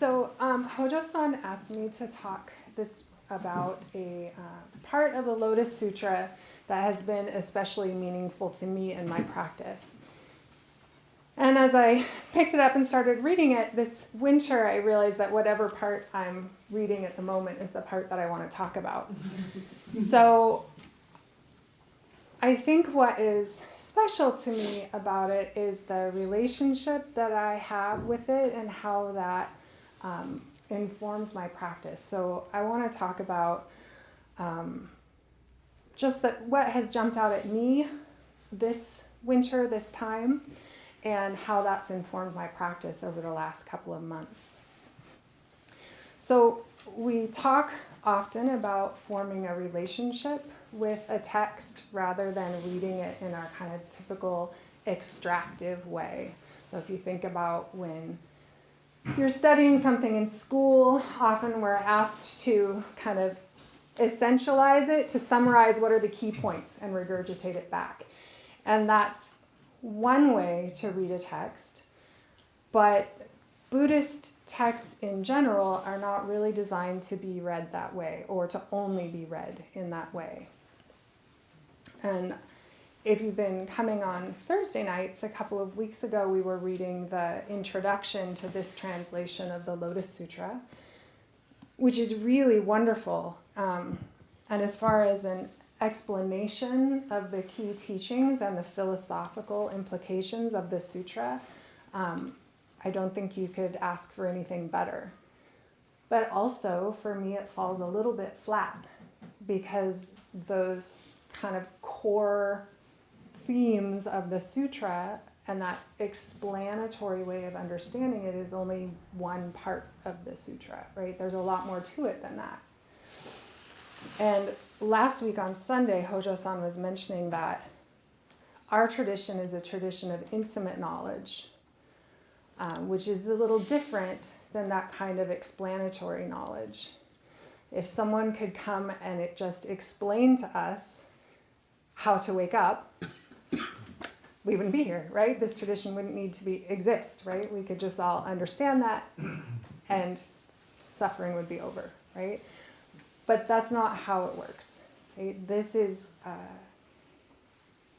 Hojo-san asked me to talk about a part of the Lotus Sutra that has been especially meaningful to me in my practice. And as I picked it up and started reading it this winter, I realized that whatever part I'm reading at the moment is the part that I want to talk about. So I think what is special to me about it is the relationship that I have with it and how that informs my practice. So I want to talk about just that what has jumped out at me this winter, this time, and how that's informed my practice over the last couple of months. So we talk often about forming a relationship with a text rather than reading it in our kind of typical extractive way. So if you think about when you're studying something in school, often we're asked to kind of essentialize it, to summarize what are the key points and regurgitate it back. And that's one way to read a text, but Buddhist texts in general are not really designed to be read that way or to only be read in that way. And if you've been coming on Thursday nights, a couple of weeks ago we were reading the introduction to this translation of the Lotus Sutra, which is really wonderful. And as far as an explanation of the key teachings and the philosophical implications of the sutra, I don't think you could ask for anything better. But also, for me, it falls a little bit flat because those kind of core themes of the sutra and that explanatory way of understanding it is only one part of the sutra, right? There's a lot more to it than that. And last week on Sunday, Hojo-san was mentioning that our tradition is a tradition of intimate knowledge, which is a little different than that kind of explanatory knowledge. If someone could come and it just explain to us how to wake up, we wouldn't be here, right? This tradition wouldn't need to exist, right? We could just all understand that and suffering would be over, right? But that's not how it works. Right? This is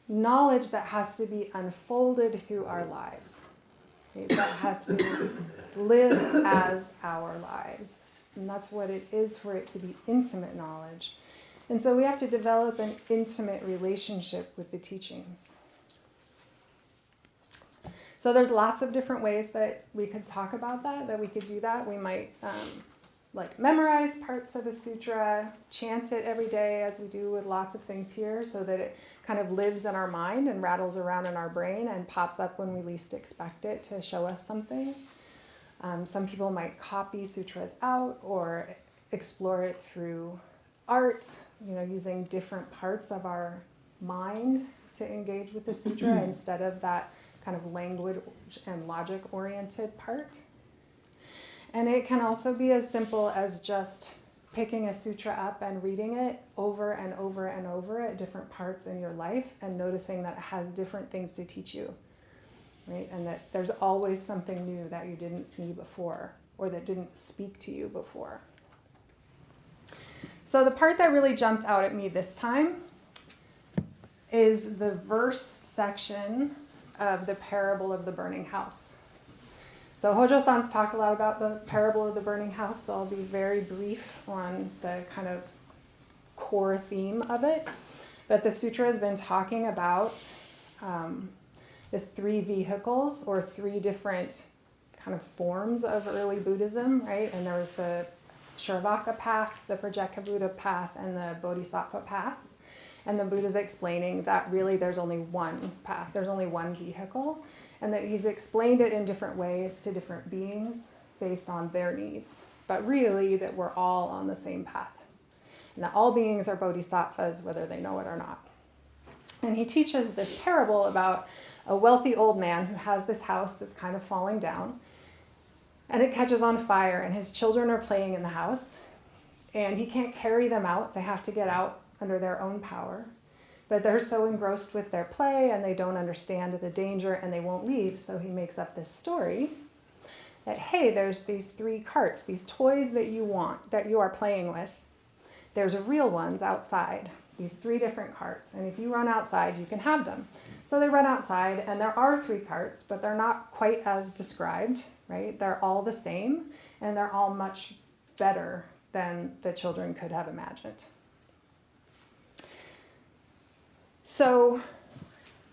knowledge that has to be unfolded through our lives. Right? That has to live as our lives. And that's what it is for it to be intimate knowledge. And so we have to develop an intimate relationship with the teachings. So there's lots of different ways that we could talk about that we could do that. We might memorize parts of a sutra, chant it every day as we do with lots of things here so that it kind of lives in our mind and rattles around in our brain and pops up when we least expect it to show us something. Some people might copy sutras out or explore it through art, using different parts of our mind to engage with the sutra instead of that kind of language and logic-oriented part. And it can also be as simple as just picking a sutra up and reading it over and over and over at different parts in your life and noticing that it has different things to teach you, right? And that there's always something new that you didn't see before or that didn't speak to you before. So the part that really jumped out at me this time is the verse section of the parable of the burning house. So Hojo-san's talked a lot about the parable of the burning house, so I'll be very brief on the kind of core theme of it. But the sutra has been talking about the three vehicles or three different kind of forms of early Buddhism, right? And there was the Charvaka path, the Prajakabhuta path, and the Bodhisattva path. And the Buddha's explaining that really there's only one path, there's only one vehicle, and that he's explained it in different ways to different beings based on their needs. But really that we're all on the same path. And that all beings are bodhisattvas whether they know it or not. And he teaches this parable about a wealthy old man who has this house that's kind of falling down. And it catches on fire and his children are playing in the house. And he can't carry them out. They have to get out under their own power. But they're so engrossed with their play and they don't understand the danger and they won't leave. So he makes up this story that, hey, there's these 3 carts, these toys that you want, that you are playing with. There's real ones outside, these 3 different carts. And if you run outside, you can have them. So they run outside, and there are 3 carts, but they're not quite as described, right? They're all the same, and they're all much better than the children could have imagined. So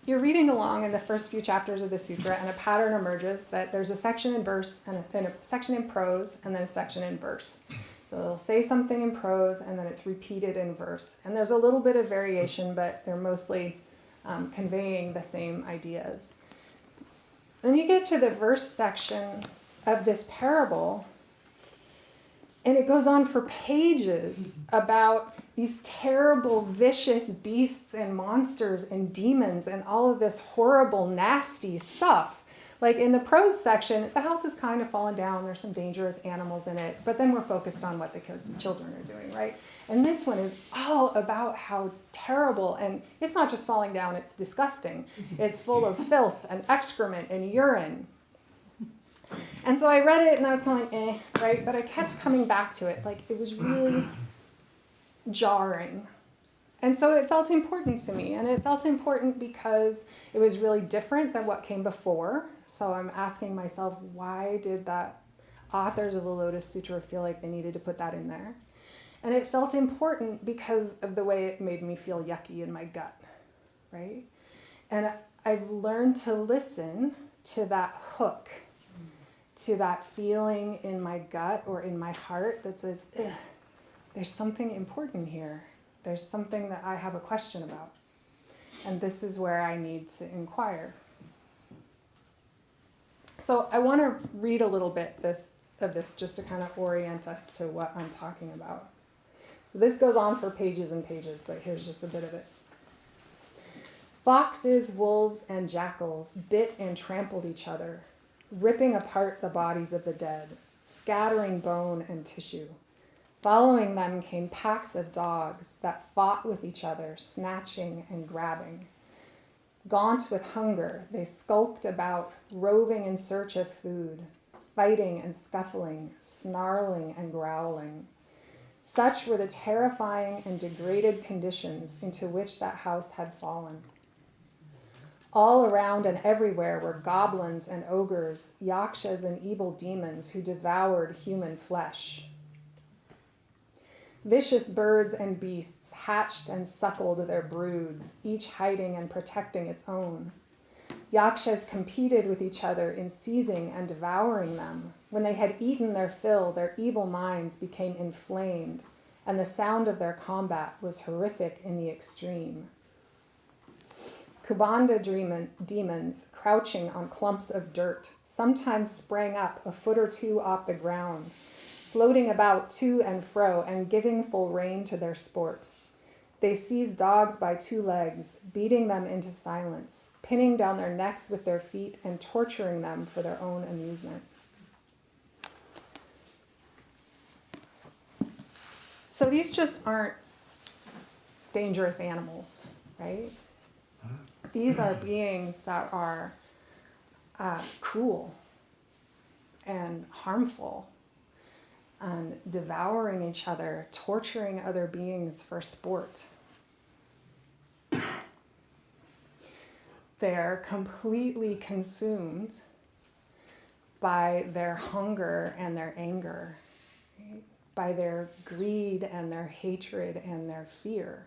you're reading along in the first few chapters of the sutra, and a pattern emerges that there's a section in verse, and a section in prose, and then a section in verse. They'll say something in prose, and then it's repeated in verse. And there's a little bit of variation, but they're mostly conveying the same ideas. Then you get to the verse section of this parable, and it goes on for pages about these terrible, vicious beasts and monsters and demons and all of this horrible, nasty stuff. Like in the prose section, the house is kind of fallen down. There's some dangerous animals in it. But then we're focused on what the children are doing, right? And this one is all about how terrible. And it's not just falling down. It's disgusting. It's full of filth and excrement and urine. And so I read it and I was kind of like, right? But I kept coming back to it. Like it was really jarring. And so it felt important to me. And it felt important because it was really different than what came before. So I'm asking myself, why did the authors of the Lotus Sutra feel like they needed to put that in there? And it felt important because of the way it made me feel yucky in my gut, right? And I've learned to listen to that hook, to that feeling in my gut or in my heart that says, there's something important here. There's something that I have a question about. And this is where I need to inquire. So I want to read a little bit of this just to kind of orient us to what I'm talking about. This goes on for pages and pages, but here's just a bit of it. Foxes, wolves, and jackals bit and trampled each other, ripping apart the bodies of the dead, scattering bone and tissue. Following them came packs of dogs that fought with each other, snatching and grabbing. Gaunt with hunger, they skulked about, roving in search of food, fighting and scuffling, snarling and growling. Such were the terrifying and degraded conditions into which that house had fallen. All around and everywhere were goblins and ogres, yakshas and evil demons who devoured human flesh. Vicious birds and beasts hatched and suckled their broods, each hiding and protecting its own. Yakshas competed with each other in seizing and devouring them. When they had eaten their fill, their evil minds became inflamed, and the sound of their combat was horrific in the extreme. Kubanda demons, crouching on clumps of dirt, sometimes sprang up a foot or 2 off the ground, floating about to and fro and giving full rein to their sport. They seized dogs by 2 legs, beating them into silence, pinning down their necks with their feet and torturing them for their own amusement. So these just aren't dangerous animals, right? These are beings that are cruel and harmful, and devouring each other, torturing other beings for sport. They're completely consumed by their hunger and their anger, right? By their greed and their hatred and their fear.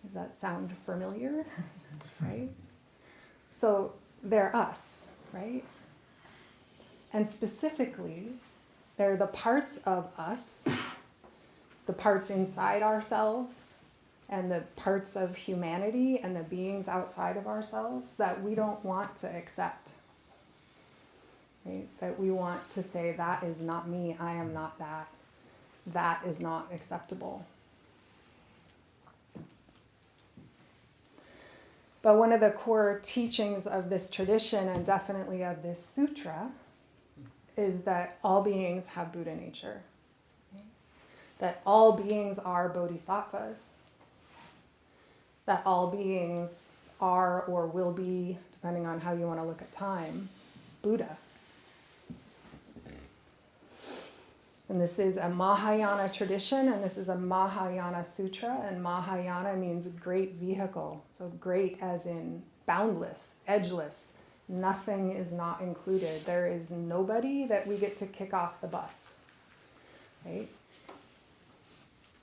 Does that sound familiar? Right? So they're us, right? And specifically, they're the parts of us, the parts inside ourselves, and the parts of humanity and the beings outside of ourselves that we don't want to accept. Right? That we want to say, that is not me, I am not that. That is not acceptable. But one of the core teachings of this tradition, and definitely of this sutra, is that all beings have Buddha nature. Right? That all beings are bodhisattvas. That all beings are or will be, depending on how you want to look at time, Buddha. And this is a Mahayana tradition, and this is a Mahayana sutra, and Mahayana means great vehicle. So great as in boundless, edgeless. Nothing is not included. There is nobody that we get to kick off the bus, right?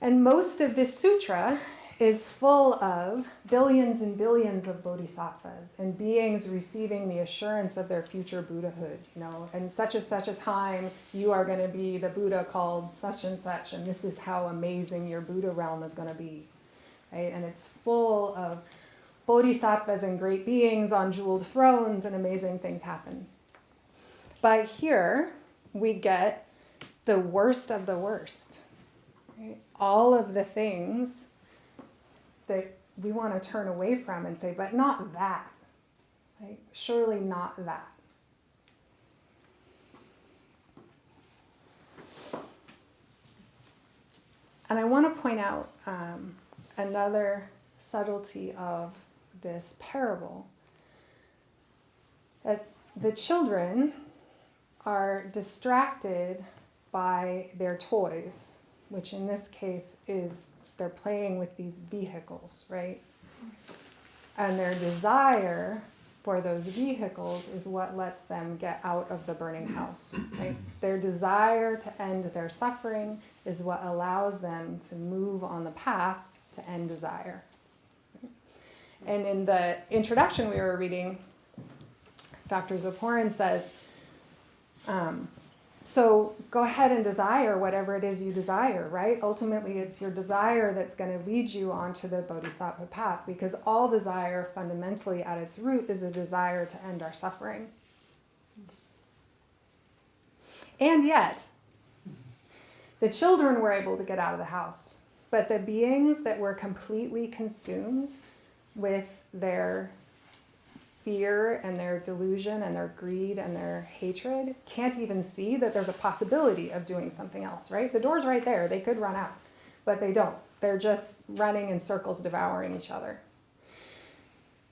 And most of this sutra is full of billions and billions of bodhisattvas and beings receiving the assurance of their future Buddhahood. You know, and such a time, you are going to be the Buddha called such, and this is how amazing your Buddha realm is going to be, right? And it's full of bodhisattvas and great beings on jeweled thrones, and amazing things happen. But here we get the worst of the worst, right? All of the things that we want to turn away from and say, but not that, right? Surely not that. And I want to point out another subtlety of this parable, that the children are distracted by their toys, which in this case is they're playing with these vehicles, right? And their desire for those vehicles is what lets them get out of the burning house, right? Their desire to end their suffering is what allows them to move on the path to end desire. And in the introduction we were reading, Dr. Zoporin says, so go ahead and desire whatever it is you desire, right? Ultimately, it's your desire that's going to lead you onto the bodhisattva path, because all desire fundamentally at its root is a desire to end our suffering. And yet, the children were able to get out of the house, but the beings that were completely consumed with their fear and their delusion and their greed and their hatred can't even see that there's a possibility of doing something else, right? The door's right there. They could run out, but they don't. They're just running in circles, devouring each other.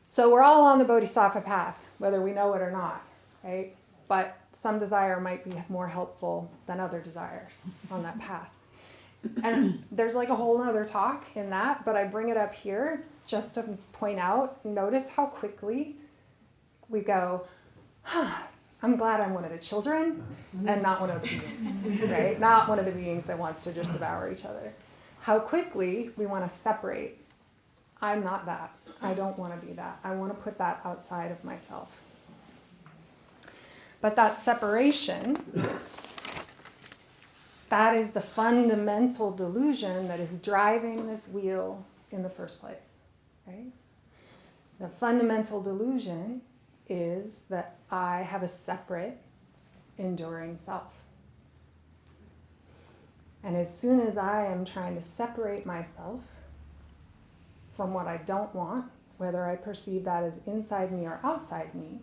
So we're all on the bodhisattva path, whether we know it or not, right? But some desire might be more helpful than other desires on that path. And there's like a whole other talk in that, but I bring it up here just to point out, notice how quickly we go, I'm glad I'm one of the children and not one of the beings, right? Not one of the beings that wants to just devour each other. How quickly we want to separate. I'm not that. I don't want to be that. I want to put that outside of myself. But that separation, that is the fundamental delusion that is driving this wheel in the first place, right? The fundamental delusion is that I have a separate, enduring self. And as soon as I am trying to separate myself from what I don't want, whether I perceive that as inside me or outside me,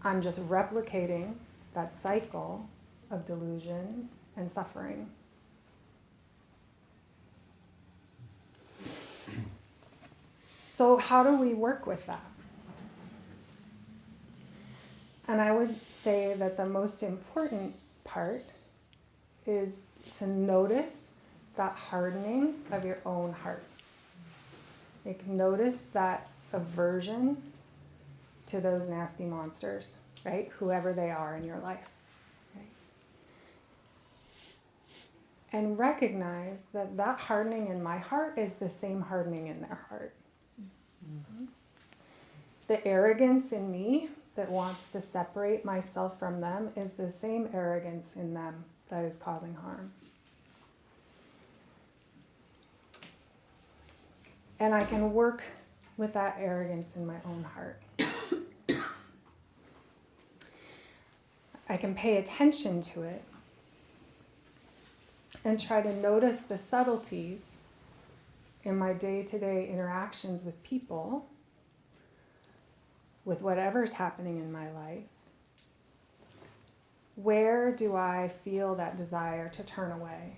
I'm just replicating that cycle of delusion and suffering. So how do we work with that? And I would say that the most important part is to notice that hardening of your own heart. Like, notice that aversion to those nasty monsters, right? Whoever they are in your life. Right? And recognize that that hardening in my heart is the same hardening in their heart. Mm-hmm. The arrogance in me that wants to separate myself from them is the same arrogance in them that is causing harm. And I can work with that arrogance in my own heart. I can pay attention to it and try to notice the subtleties in my day-to-day interactions with people, with whatever's happening in my life. Where do I feel that desire to turn away?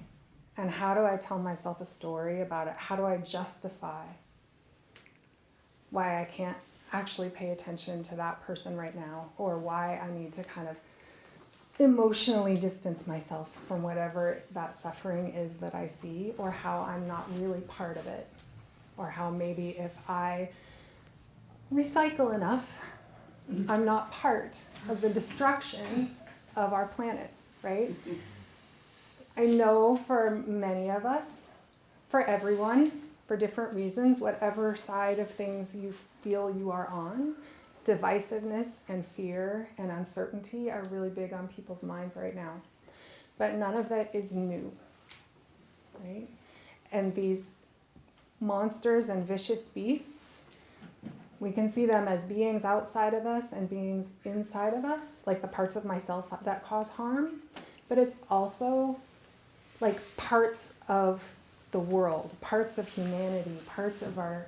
And how do I tell myself a story about it? How do I justify why I can't actually pay attention to that person right now, or why I need to kind of emotionally distance myself from whatever that suffering is that I see, or how I'm not really part of it, or how maybe if I recycle enough, I'm not part of the destruction of our planet, right? I know for many of us, for everyone, for different reasons, whatever side of things you feel you are on, divisiveness and fear and uncertainty are really big on people's minds right now. But none of that is new, right? And these monsters and vicious beasts, we can see them as beings outside of us and beings inside of us, like the parts of myself that cause harm. But it's also like parts of the world, parts of humanity, parts of our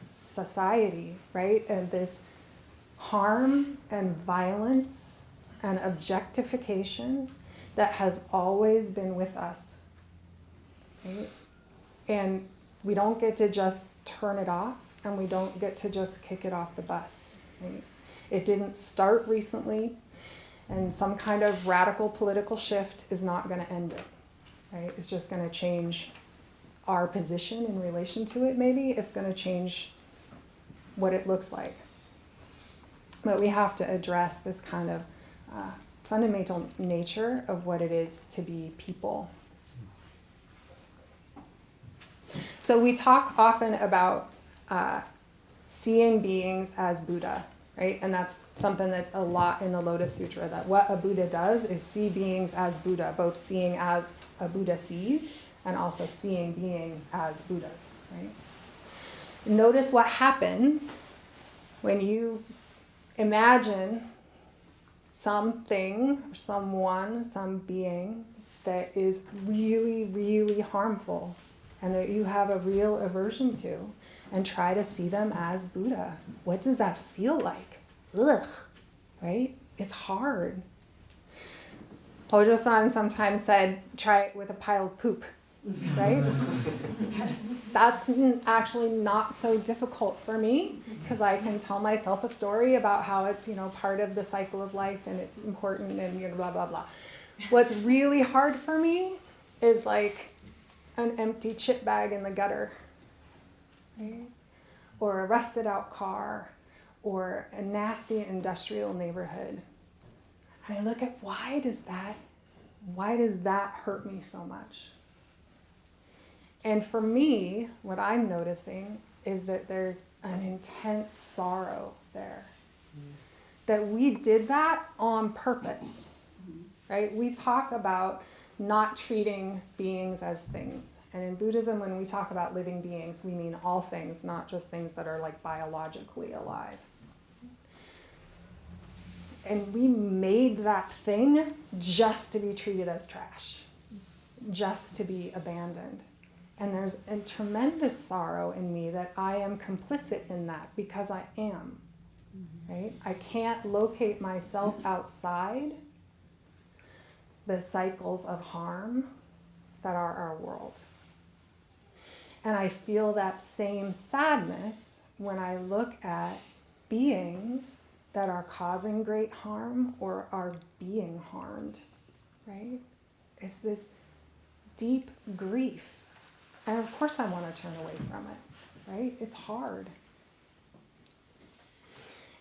society, right? And this harm and violence and objectification that has always been with us, right? And we don't get to just turn it off, and we don't get to just kick it off the bus, right? It didn't start recently, and some kind of radical political shift is not going to end it, right? It's just going to change our position in relation to it, maybe. It's going to change what it looks like. But we have to address this kind of fundamental nature of what it is to be people. So we talk often about seeing beings as Buddha, right? And that's something that's a lot in the Lotus Sutra, that what a Buddha does is see beings as Buddha, both seeing as a Buddha sees and also seeing beings as Buddhas, right? Notice what happens when you imagine something, or someone, some being that is really, really harmful and that you have a real aversion to, and try to see them as Buddha. What does that feel like? Ugh, right? It's hard. Hojo-san sometimes said, try it with a pile of poop, right? That's actually not so difficult for me, because I can tell myself a story about how it's, part of the cycle of life and it's important and blah, blah, blah. What's really hard for me is like an empty chip bag in the gutter, right? Or a rusted out car, or a nasty industrial neighborhood. And I look at why does that hurt me so much? And for me, what I'm noticing is that there's an intense sorrow there. That we did that on purpose, right? We talk about not treating beings as things. And in Buddhism, when we talk about living beings, we mean all things, not just things that are like biologically alive. And we made that thing just to be treated as trash, just to be abandoned. And there's a tremendous sorrow in me that I am complicit in that, because I am, right? I can't locate myself outside the cycles of harm that are our world. And I feel that same sadness when I look at beings that are causing great harm or are being harmed, right? It's this deep grief. And of course I want to turn away from it, right? It's hard.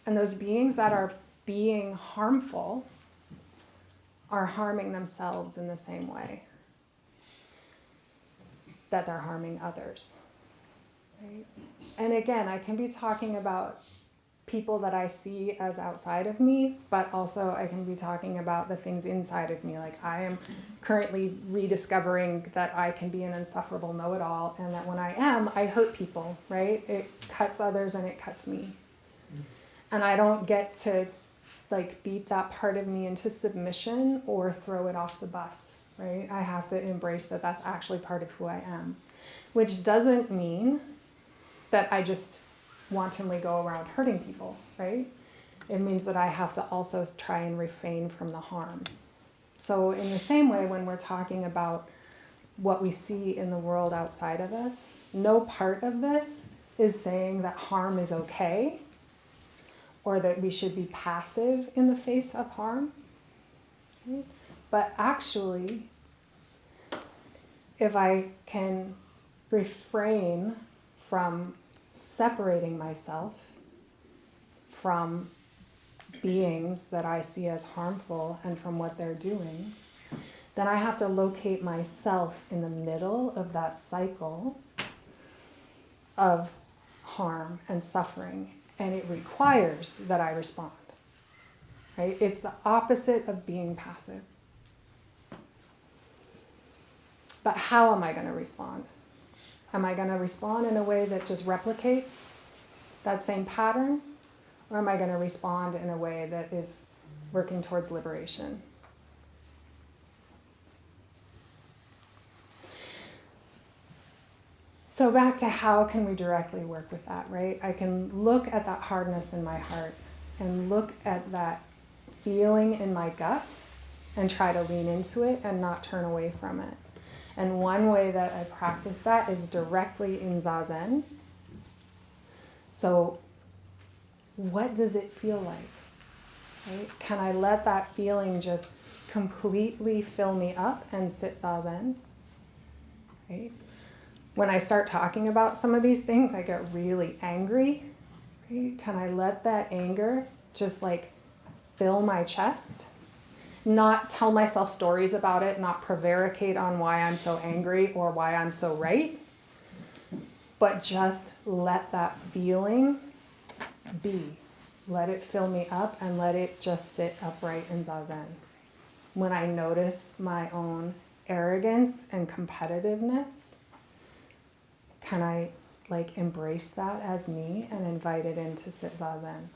And those beings that are being harmful are harming themselves in the same way that they're harming others, right? And again, I can be talking about people that I see as outside of me, but also I can be talking about the things inside of me. Like I am currently rediscovering that I can be an insufferable know-it-all, and that when I am, I hurt people, right? It cuts others and it cuts me. And I don't get to like beat that part of me into submission or throw it off the bus, right? I have to embrace that that's actually part of who I am, which doesn't mean that I just wantonly go around hurting people, right? It means that I have to also try and refrain from the harm. So in the same way, when we're talking about what we see in the world outside of us, no part of this is saying that harm is okay, or that we should be passive in the face of harm. Right? But actually, if I can refrain from separating myself from beings that I see as harmful and from what they're doing, then I have to locate myself in the middle of that cycle of harm and suffering, and it requires that I respond. Right? It's the opposite of being passive. But how am I going to respond? Am I going to respond in a way that just replicates that same pattern? Or am I going to respond in a way that is working towards liberation? So back to how can we directly work with that, right? I can look at that hardness in my heart and look at that feeling in my gut and try to lean into it and not turn away from it. And one way that I practice that is directly in Zazen. So what does it feel like? Right? Can I let that feeling just completely fill me up and sit Zazen? Right? When I start talking about some of these things, I get really angry. Right? Can I let that anger just like fill my chest? Not tell myself stories about it, not prevaricate on why I'm so angry or why I'm so right, but just let that feeling be. Let it fill me up and let it just sit upright in Zazen. When I notice my own arrogance and competitiveness, can I like embrace that as me and invite it in to sit Zazen?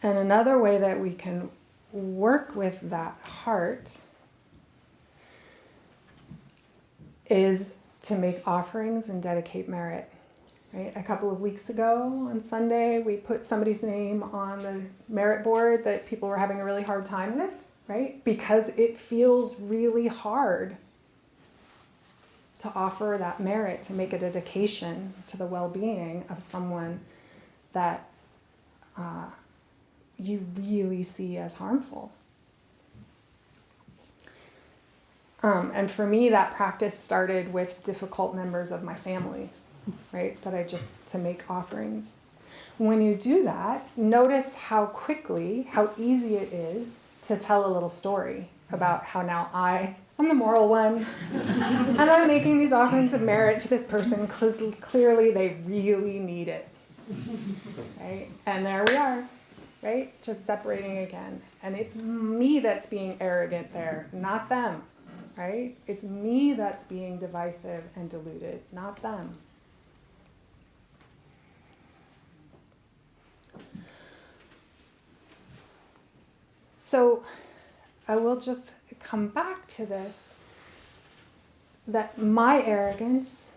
And another way that we can work with that heart is to make offerings and dedicate merit. Right? A couple of weeks ago on Sunday, we put somebody's name on the merit board that people were having a really hard time with, right? Because it feels really hard to offer that merit, to make a dedication to the well-being of someone that you really see as harmful. And for me, that practice started with difficult members of my family, right? To make offerings. When you do that, notice how quickly, how easy it is to tell a little story about how now I'm the moral one, and I'm making these offerings of merit to this person because clearly they really need it, right? And there we are. Right? Just separating again. And it's me that's being arrogant there, not them. Right? It's me that's being divisive and deluded, not them. So I will just come back to this, that my arrogance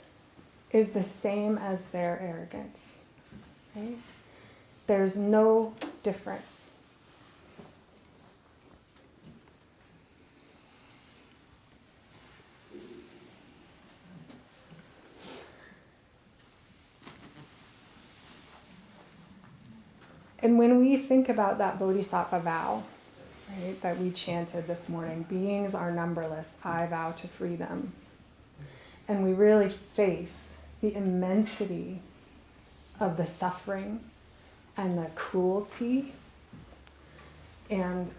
is the same as their arrogance. Right? There's no difference. And when we think about that bodhisattva vow, right, that we chanted this morning, beings are numberless, I vow to free them. And we really face the immensity of the suffering and the cruelty and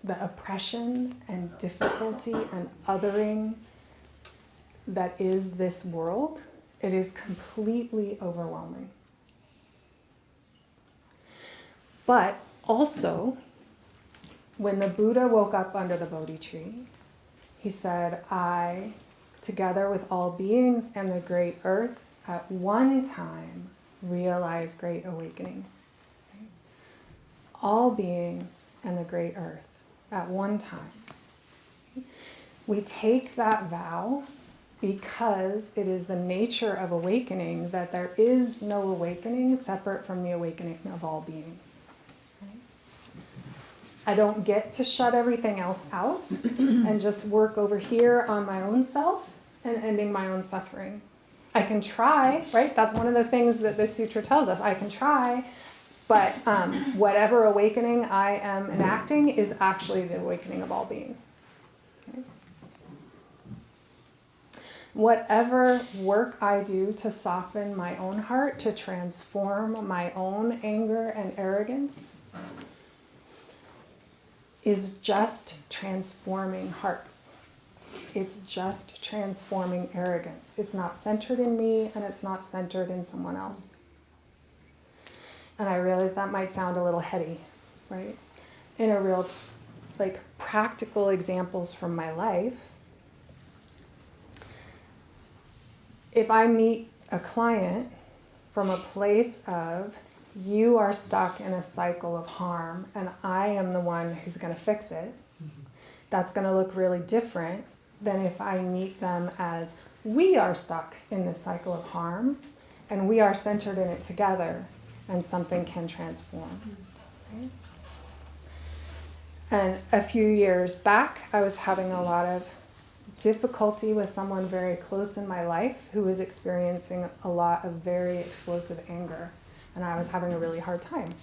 the oppression and difficulty and othering that is this world, it is completely overwhelming. But also, when the Buddha woke up under the Bodhi tree, he said, I, together with all beings and the great earth, at one time realize great awakening. Right? All beings and the great earth at one time. We take that vow because it is the nature of awakening that there is no awakening separate from the awakening of all beings. Right? I don't get to shut everything else out and just work over here on my own self and ending my own suffering. I can try, right? That's one of the things that this sutra tells us. I can try, But whatever awakening I am enacting is actually the awakening of all beings. Okay? Whatever work I do to soften my own heart, to transform my own anger and arrogance, is just transforming hearts. It's just transforming arrogance. It's not centered in me, and it's not centered in someone else. And I realize that might sound a little heady, right? In a real, practical examples from my life, if I meet a client from a place of, you are stuck in a cycle of harm and I am the one who's going to fix it, that's going to look really different than if I meet them as, we are stuck in this cycle of harm and we are centered in it together and something can transform. Okay? And a few years back, I was having a lot of difficulty with someone very close in my life who was experiencing a lot of very explosive anger, and I was having a really hard time.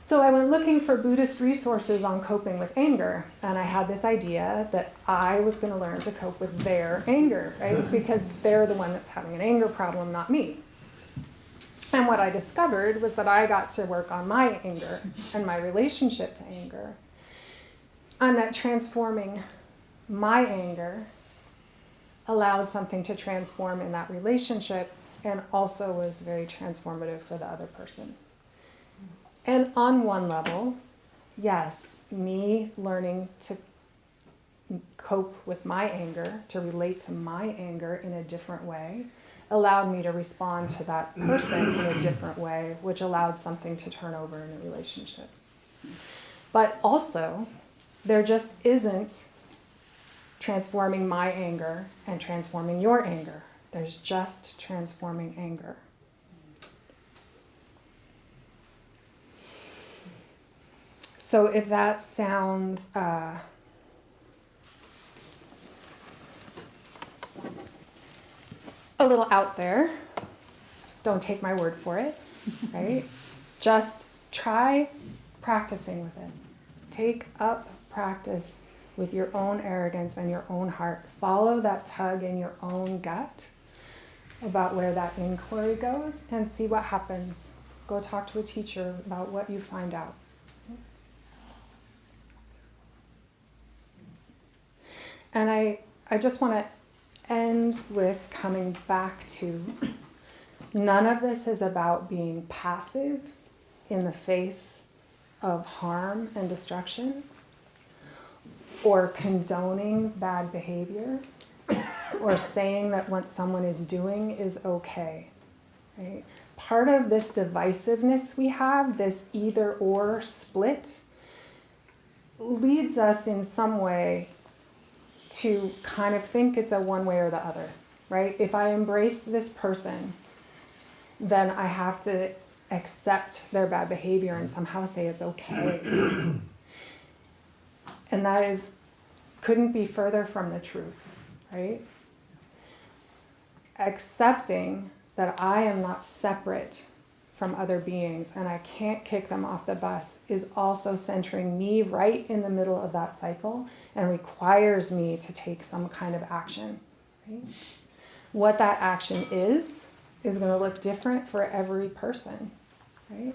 So I went looking for Buddhist resources on coping with anger, and I had this idea that I was going to learn to cope with their anger, right? Because they're the one that's having an anger problem, not me. And what I discovered was that I got to work on my anger and my relationship to anger, and that transforming my anger allowed something to transform in that relationship and also was very transformative for the other person. And on one level, yes, me learning to cope with my anger, to relate to my anger in a different way, allowed me to respond to that person in a different way, which allowed something to turn over in a relationship. But also, there just isn't transforming my anger and transforming your anger. There's just transforming anger. So if that sounds a little out there, don't take my word for it, right? Just try practicing with it. Take up practice with your own arrogance and your own heart. Follow that tug in your own gut about where that inquiry goes and see what happens. Go talk to a teacher about what you find out. And I just want to end with coming back to, none of this is about being passive in the face of harm and destruction, or condoning bad behavior, or saying that what someone is doing is okay. Right? Part of this divisiveness we have, this either-or split, leads us in some way to kind of think it's a one way or the other, right? If I embrace this person, then I have to accept their bad behavior and somehow say it's okay. And that couldn't be further from the truth, right? Accepting that I am not separate from other beings and I can't kick them off the bus is also centering me right in the middle of that cycle and requires me to take some kind of action. Right? What that action is going to look different for every person. Right?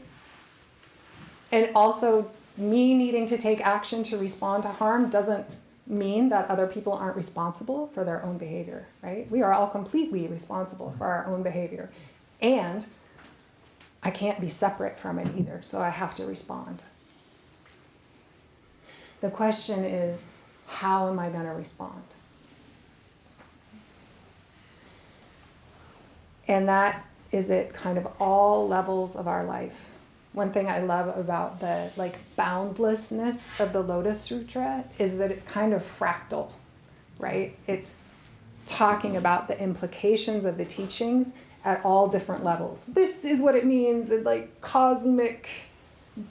And also, me needing to take action to respond to harm doesn't mean that other people aren't responsible for their own behavior. Right? We are all completely responsible for our own behavior. And I can't be separate from it either, so I have to respond. The question is, how am I going to respond? And that is at kind of all levels of our life. One thing I love about the boundlessness of the Lotus Sutra is that it's kind of fractal, right? It's talking about the implications of the teachings at all different levels. This is what it means at cosmic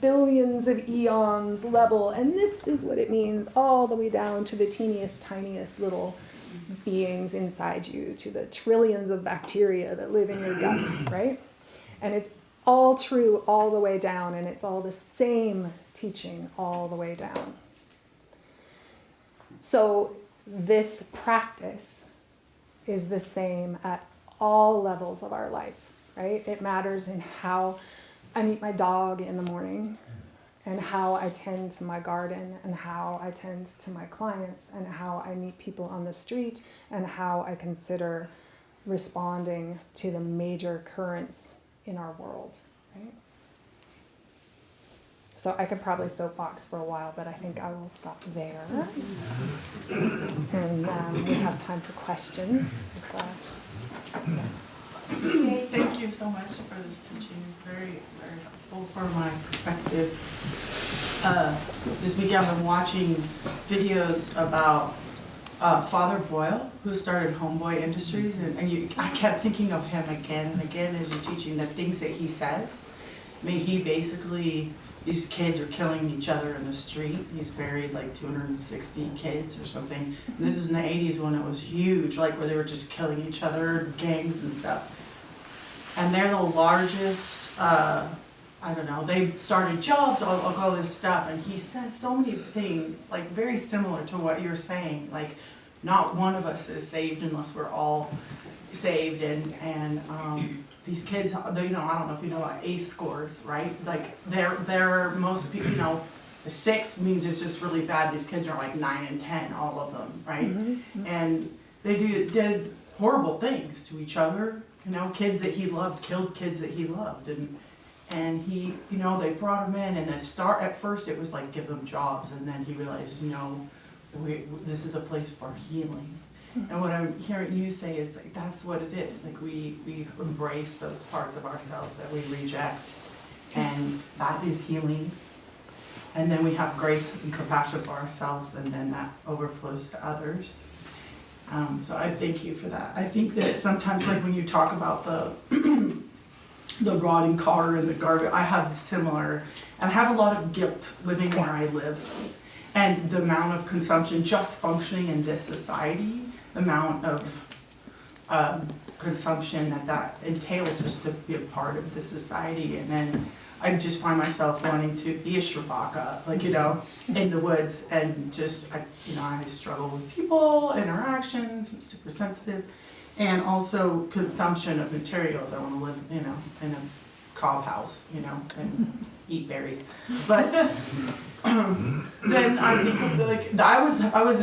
billions of eons level, and this is what it means all the way down to the teeniest, tiniest little beings inside you, to the trillions of bacteria that live in your gut, right? And it's all true all the way down, and it's all the same teaching all the way down. So this practice is the same at all levels of our life, right? It matters in how I meet my dog in the morning, and how I tend to my garden, and how I tend to my clients, and how I meet people on the street, and how I consider responding to the major currents in our world, right? So I could probably soapbox for a while, but I think I will stop there. And we have time for questions. Thank you so much for this teaching. It's very, very helpful for my perspective. This weekend I've been watching videos about Father Boyle, who started Homeboy Industries, and I kept thinking of him again and again as you're teaching the things that he says. I mean, he basically, these kids are killing each other in the street. He's buried like 260 kids or something. And this was in the 80s when it was huge, like where they were just killing each other, gangs and stuff. And they're the largest, I don't know, they started jobs, all this stuff. And he says so many things, like very similar to what you're saying. Like, not one of us is saved unless we're all saved. And these kids, you know, I don't know if you know about ACE scores, right? Like, they're most people, you know, 6 means it's just really bad. These kids are like 9 and 10, all of them, right? Mm-hmm. And they did horrible things to each other. You know, kids that he loved killed kids that he loved, and he, you know, they brought him in, and at first it was like give them jobs, and then he realized, you know, this is a place for healing. And what I'm hearing you say is like that's what it is. Like we embrace those parts of ourselves that we reject, and that is healing. And then we have grace and compassion for ourselves, and then that overflows to others. So I thank you for that. I think that sometimes, like when you talk about the the rotting car and the garbage, I have similar, and I have a lot of guilt living where I live, and the amount of consumption just functioning in this society, the amount of consumption that entails just to be a part of this society, and then I just find myself wanting to be a Sherpaka, like, you know, in the woods, and just, you know, I struggle with people, interactions, I'm super sensitive, and also consumption of materials. I want to live, you know, in a cob house, you know, and eat berries. But then I think of like, I was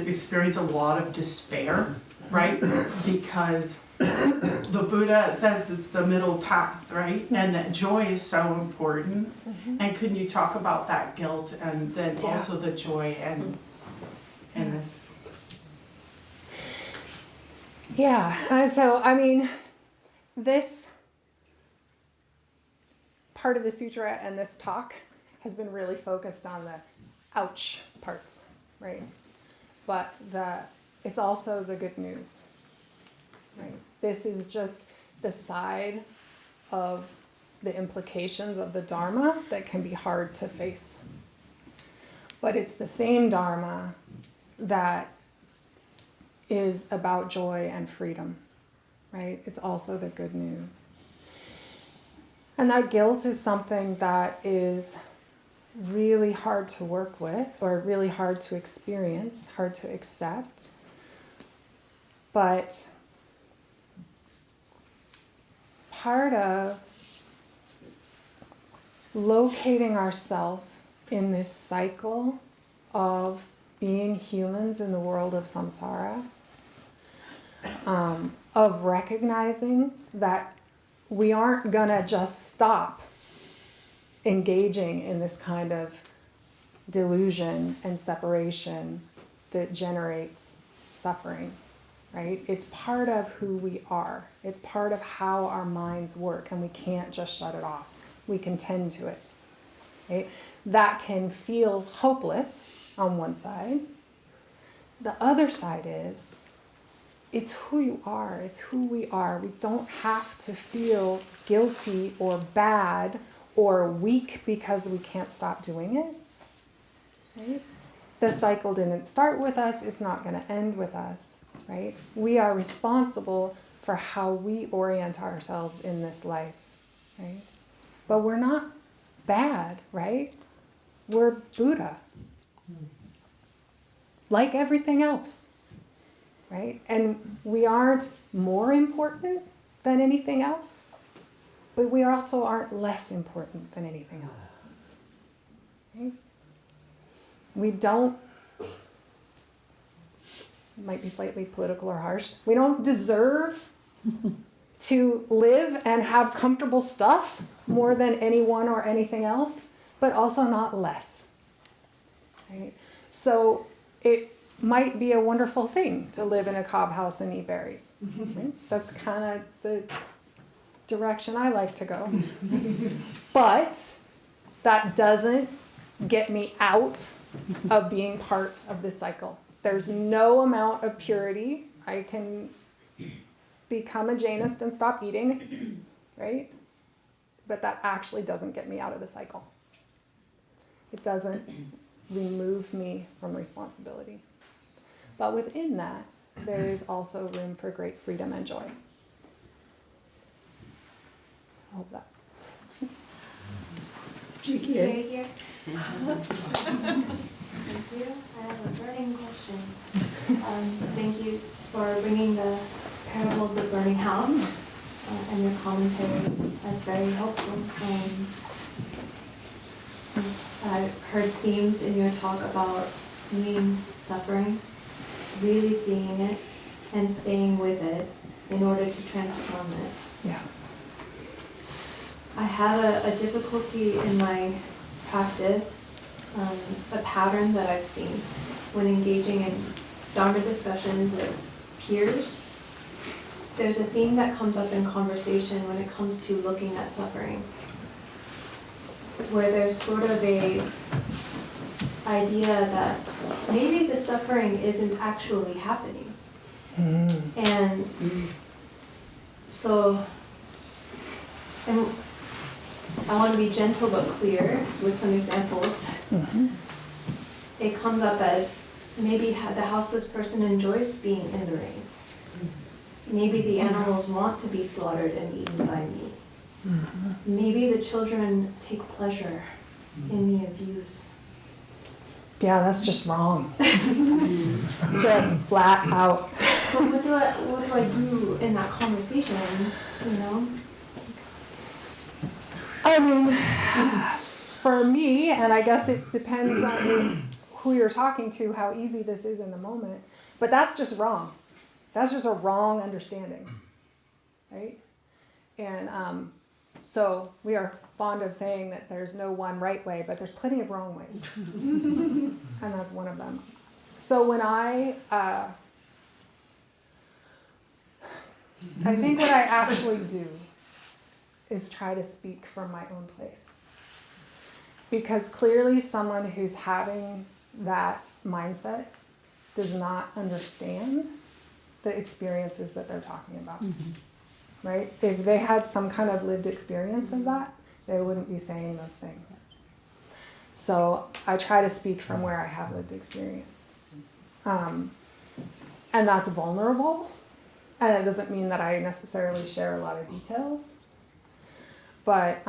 experience a lot of despair, right? Because the Buddha says it's the middle path, right? And that joy is so important. And can you talk about that guilt and then also the joy and this? Yeah, so I mean, this part of the sutra and this talk has been really focused on the ouch parts, right? But it's also the good news, right? This is just the side of the implications of the Dharma that can be hard to face. But it's the same Dharma that is about joy and freedom, right? It's also the good news. And that guilt is something that is really hard to work with, or really hard to experience, hard to accept. But part of locating ourselves in this cycle of being humans in the world of samsara, of recognizing that we aren't gonna just stop engaging in this kind of delusion and separation that generates suffering, right? It's part of who we are. It's part of how our minds work, and we can't just shut it off. We can tend to it, right? That can feel hopeless on one side. The other side is, it's who you are, it's who we are. We don't have to feel guilty or bad or weak because we can't stop doing it. Right? The cycle didn't start with us, it's not going to end with us, right? We are responsible for how we orient ourselves in this life. right? But we're not bad, right? We're Buddha. Like everything else, right? And we aren't more important than anything else, but we also aren't less important than anything else. Right? We don't, it might be slightly political or harsh, we don't deserve to live and have comfortable stuff more than anyone or anything else, but also not less. Right? So it might be a wonderful thing to live in a cob house and eat berries. Right? That's kind of the direction I like to go. But that doesn't get me out of being part of this cycle. There's no amount of purity. I can become a Jainist and stop eating, right? But that actually doesn't get me out of the cycle. It doesn't remove me from responsibility. But within that, there is also room for great freedom and joy. I hope that. Jikie here. Thank you. I have a burning question. Thank you for bringing the parable of the burning house and your commentary. That's very helpful. I've heard themes in your talk about seeing suffering, really seeing it, and staying with it in order to transform it. Yeah. I have a difficulty in my practice, a pattern that I've seen when engaging in Dharma discussions with peers. There's a theme that comes up in conversation when it comes to looking at suffering, where there's sort of a idea that maybe the suffering isn't actually happening. And so, and I want to be gentle but clear with some examples. It comes up as maybe the houseless person enjoys being in the rain. Maybe the animals want to be slaughtered and eaten by me. Maybe the children take pleasure in the abuse. Yeah, that's just wrong. Just flat out. But what do I do in that conversation, you know? I mean, for me, and I guess it depends on who you're talking to, how easy this is in the moment, but that's just wrong. That's just a wrong understanding, right? And so we are fond of saying that there's no one right way, but there's plenty of wrong ways. And that's one of them. So when I think what I actually do is try to speak from my own place. Because clearly someone who's having that mindset does not understand the experiences that they're talking about. Right? If they had some kind of lived experience of that, they wouldn't be saying those things. So I try to speak from where I have lived experience. And that's vulnerable. And it doesn't mean that I necessarily share a lot of details. But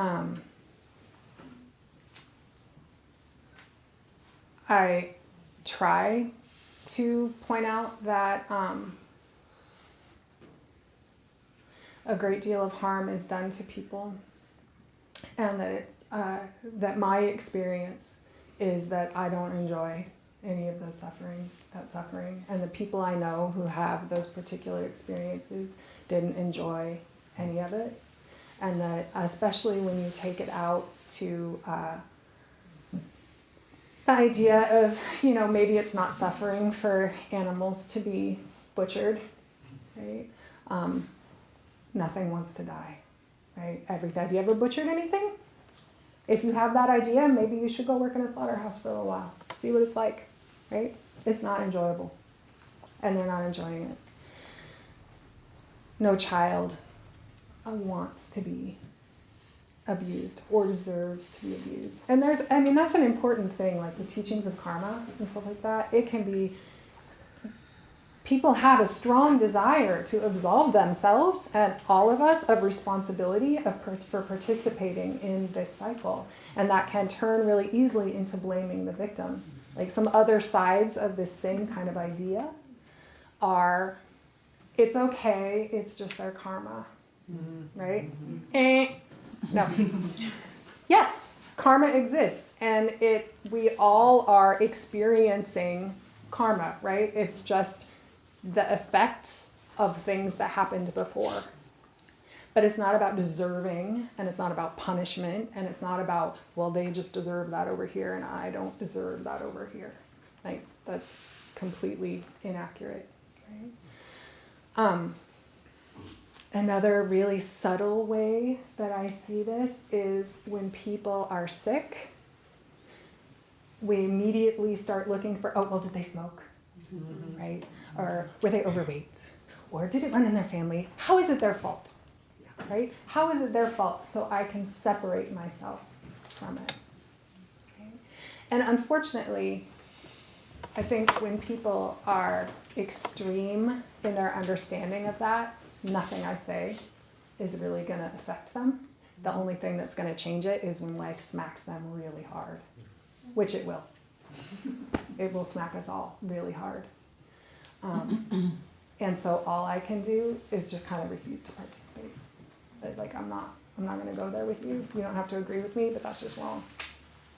I try to point out that a great deal of harm is done to people, and that my experience is that I don't enjoy any of the suffering, and the people I know who have those particular experiences didn't enjoy any of it, and that especially when you take it out to the idea of, maybe it's not suffering for animals to be butchered, right? Nothing wants to die, right? Have you ever butchered anything? If you have that idea, maybe you should go work in a slaughterhouse for a little while. See what it's like, right? It's not enjoyable, and they're not enjoying it. No child wants to be abused or deserves to be abused. And that's an important thing, like the teachings of karma and stuff like that. It can be, people have a strong desire to absolve themselves and all of us of responsibility for participating in this cycle. And that can turn really easily into blaming the victims. Like some other sides of this same kind of idea are, it's okay, it's just their karma, right? No. Yes, karma exists, and we all are experiencing karma, right? It's just the effects of things that happened before. But it's not about deserving, and it's not about punishment, and it's not about, well, they just deserve that over here, and I don't deserve that over here. Like, that's completely inaccurate, right? Another really subtle way that I see this is when people are sick, we immediately start looking for, oh, well, did they smoke, right? Or were they overweight? Or did it run in their family? How is it their fault, right? How is it their fault so I can separate myself from it? Okay? And unfortunately, I think when people are extreme in their understanding of that, nothing I say is really going to affect them. The only thing that's going to change it is when life smacks them really hard, which it will. It will smack us all really hard. And so all I can do is just kind of refuse to participate. But like, I'm not going to go there with you. You don't have to agree with me, but that's just wrong.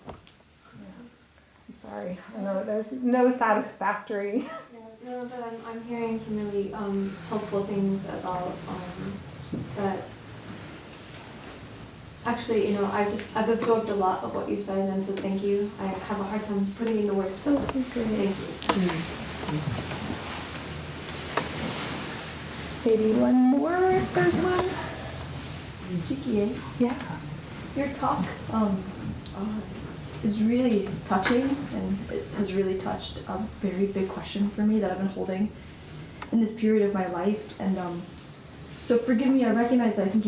Yeah. I'm sorry. I know there's no satisfactory. No, but I'm hearing some really helpful things about that. Actually, you know, I've absorbed a lot of what you've said, and so thank you. I have a hard time putting into words. But thank you. Maybe one more if there's one. Jikie, Yeah. your talk is really touching, and it has really touched a very big question for me that I've been holding in this period of my life. And so forgive me, I recognize that I think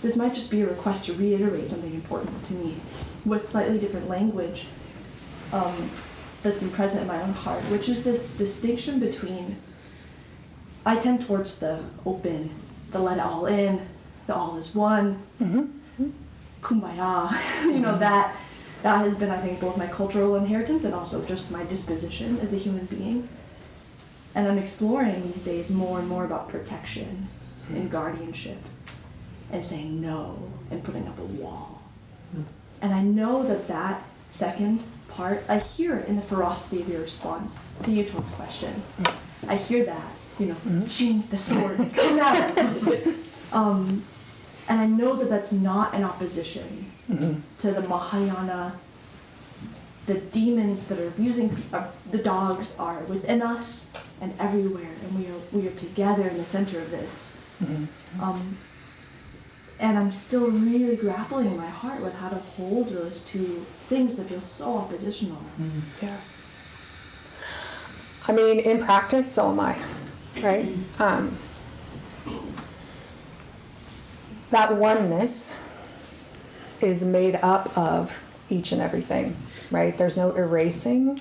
this might just be a request to reiterate something important to me with slightly different language that's been present in my own heart, which is this distinction between, I tend towards the open, the let it all in, the all is one, kumbaya, you know, that has been, I think, both my cultural inheritance and also just my disposition as a human being. And I'm exploring these days more and more about protection and guardianship and saying no and putting up a wall. And I know that second part, I hear it in the ferocity of your response to Yuton's question. I hear that, you know, ching, the sword, come out. And I know that that's not an opposition to the Mahayana. The demons that are abusing the dogs are within us and everywhere, and we are together in the center of this. And I'm still really grappling in my heart with how to hold those two things that feel so oppositional. Yeah. I mean, in practice, so am I, right? That oneness is made up of each and everything, right? There's no erasing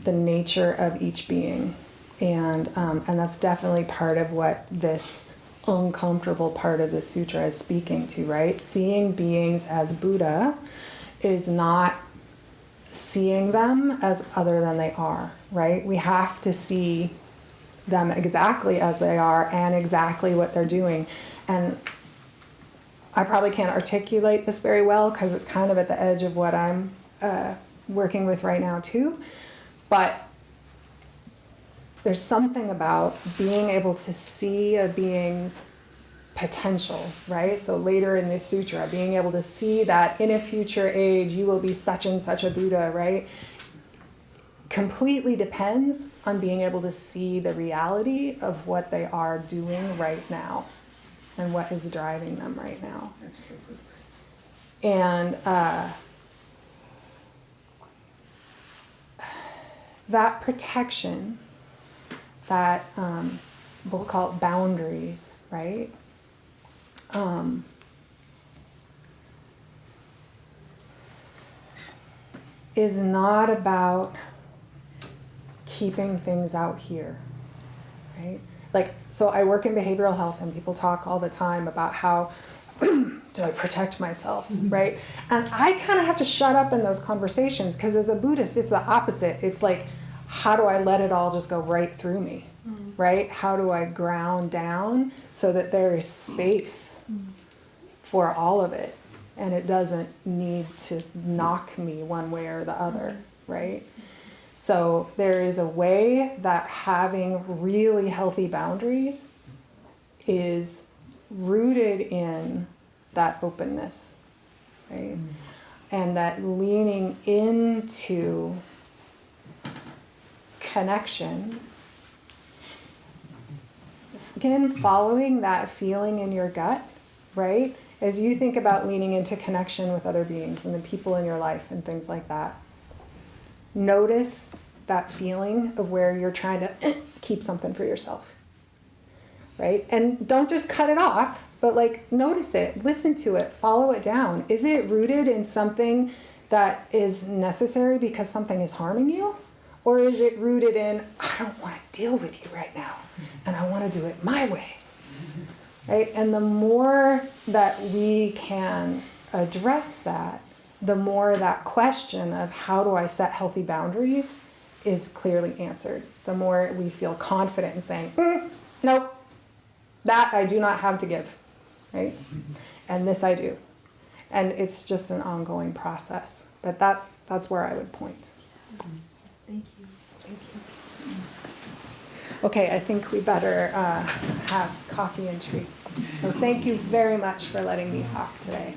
the nature of each being. And that's definitely part of what this uncomfortable part of the sutra is speaking to, right? Seeing beings as Buddha is not seeing them as other than they are, right? We have to see them exactly as they are and exactly what they're doing. And I probably can't articulate this very well because it's kind of at the edge of what I'm working with right now too. But there's something about being able to see a being's potential, right? So later in this sutra, being able to see that in a future age, you will be such and such a Buddha, right? Completely depends on being able to see the reality of what they are doing right now and what is driving them right now. And that protection, that we'll call it boundaries, right? Is not about keeping things out here. right? Like, so I work in behavioral health, and people talk all the time about how do I protect myself, right? And I kind of have to shut up in those conversations, because as a Buddhist, it's the opposite. It's like, how do I let it all just go right through me, right? How do I ground down so that there is space for all of it, and it doesn't need to knock me one way or the other, right? So there is a way that having really healthy boundaries is rooted in that openness, right? And that leaning into connection, again, following that feeling in your gut, right? As you think about leaning into connection with other beings and the people in your life and things like that, notice that feeling of where you're trying to keep something for yourself, right? And don't just cut it off, but like notice it, listen to it, follow it down. Is it rooted in something that is necessary because something is harming you? Or is it rooted in, I don't want to deal with you right now, and I want to do it my way, right? And the more that we can address that, the more that question of how do I set healthy boundaries is clearly answered. The more we feel confident in saying, nope, that I do not have to give, right? And this I do. And it's just an ongoing process. But that's where I would point. Thank you. Thank you. Okay, I think we better have coffee and treats. So thank you very much for letting me talk today.